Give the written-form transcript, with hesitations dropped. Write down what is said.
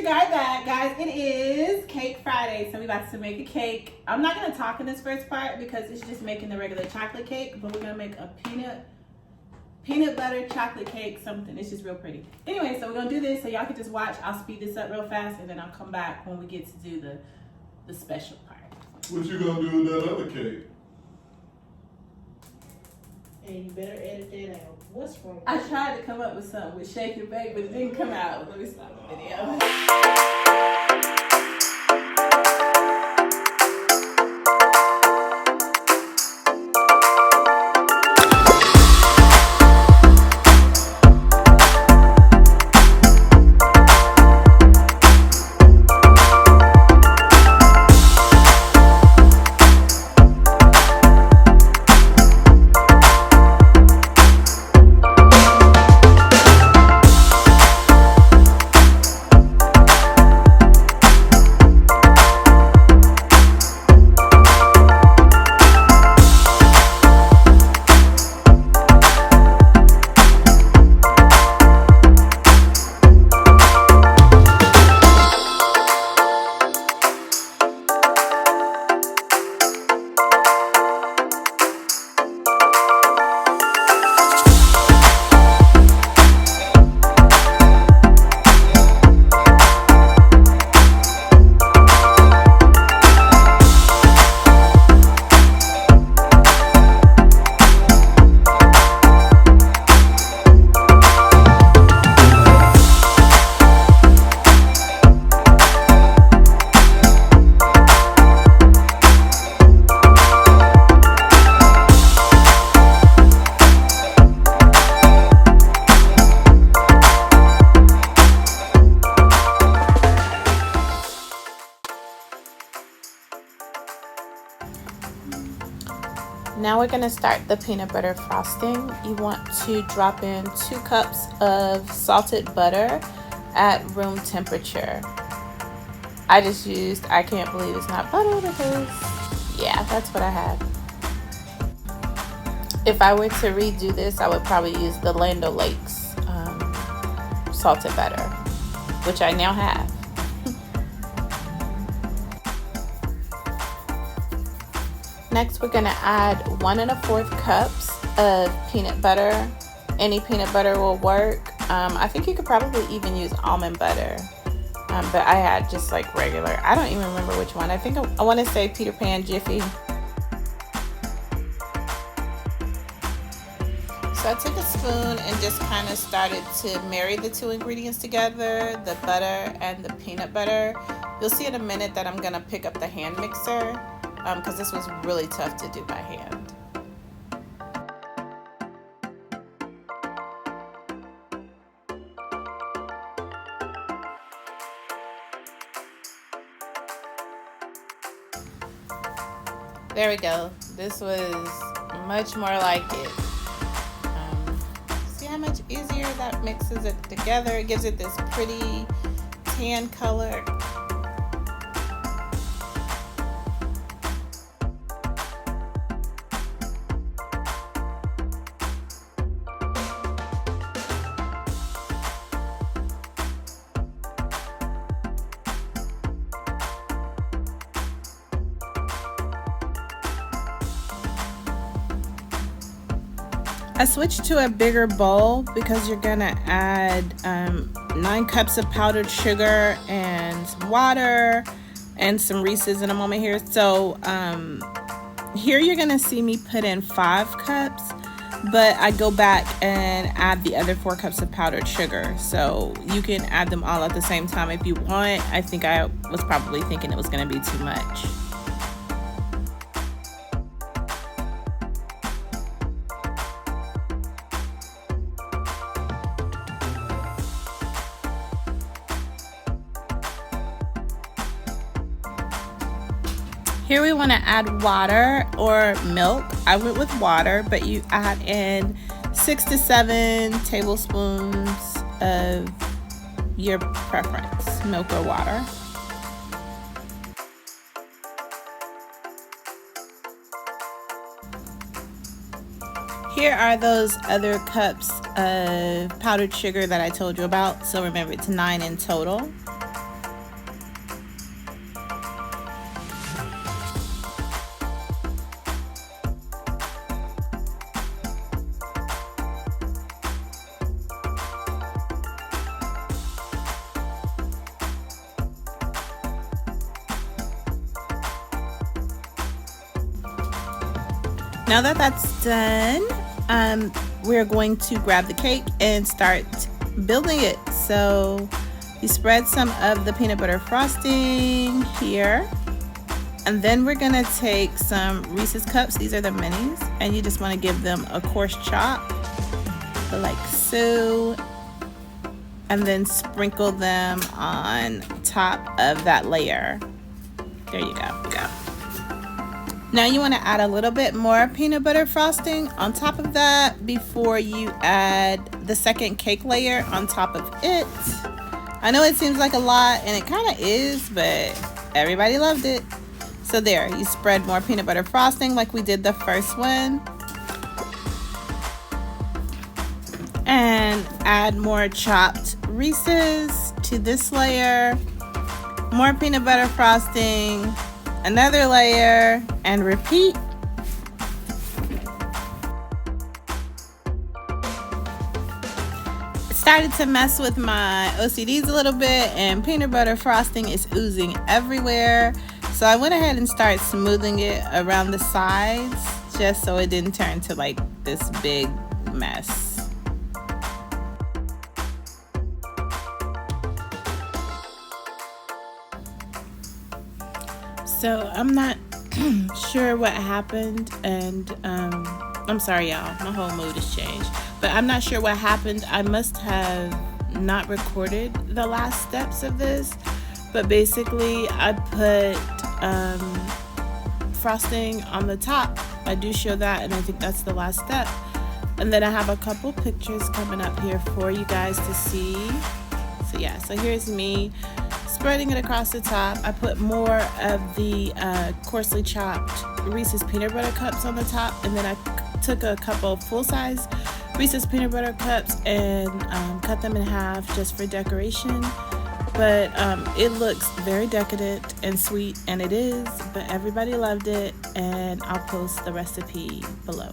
guys back. Guys, it is Cake Friday, so we about to make a cake. I'm not going to talk in this first part because it's just making the regular chocolate cake, but we're going to make a peanut butter chocolate cake, something. It's just real pretty. Anyway, so we're going to do this so y'all can just watch. I'll speed this up real fast, and then I'll come back when we get to do the special part. What you going to do with that other cake? And you better edit that out. What's wrong? I tried to come up with something with shake and bake, but it didn't come out. Let me stop the video. Now we're going to start the peanut butter frosting. You want to drop in 2 cups of salted butter at room temperature. I just used, I can't believe it's not butter because, yeah, that's what I had. If I were to redo this, I would probably use the Land O'Lakes salted butter, which I now have. Next, we're gonna add 1 1/4 cups of peanut butter. Any peanut butter will work. I think you could probably even use almond butter, but I had just like regular. I don't even remember which one. I think I want to say Peter Pan Jiffy. So I took a spoon and just kind of started to marry the 2 ingredients together, the butter and the peanut butter. You'll see in a minute that I'm gonna pick up the hand mixer, because this was really tough to do by hand. There we go. This was much more like it. See how much easier that mixes it together? It gives it this pretty tan color. I switched to a bigger bowl because you're gonna add 9 cups of powdered sugar and some water and some Reese's in a moment here. So here you're gonna see me put in 5 cups, but I go back and add the other 4 cups of powdered sugar. So you can add them all at the same time if you want. I think I was probably thinking it was gonna be too much. Here we want to add water or milk. I went with water, but you add in 6 to 7 tablespoons of your preference, milk or water. Here are those other cups of powdered sugar that I told you about. So remember, it's 9 in total. Now that that's done, we're going to grab the cake and start building it. So you spread some of the peanut butter frosting here, and then we're gonna take some Reese's cups. These are the minis, and you just want to give them a coarse chop like so, and then sprinkle them on top of that layer. There you go. Now you want to add a little bit more peanut butter frosting on top of that before you add the second cake layer on top of it. I know it seems like a lot, and it kind of is, but everybody loved it. So there, you spread more peanut butter frosting like we did the first one. And add more chopped Reese's to this layer. More peanut butter frosting. Another layer, and repeat. It started to mess with my OCDs a little bit, and peanut butter frosting is oozing everywhere. So I went ahead and started smoothing it around the sides just so it didn't turn to like this big mess. So I'm not sure what happened, and I'm sorry y'all, my whole mood has changed, but I'm not sure what happened. I must have not recorded the last steps of this, but basically I put frosting on the top. I do show that, and I think that's the last step. And then I have a couple pictures coming up here for you guys to see. So yeah, so here's me spreading it across the top. I put more of the coarsely chopped Reese's peanut butter cups on the top, and then I took a couple full-size Reese's peanut butter cups and cut them in half just for decoration. But it looks very decadent and sweet, and it is, but everybody loved it, and I'll post the recipe below.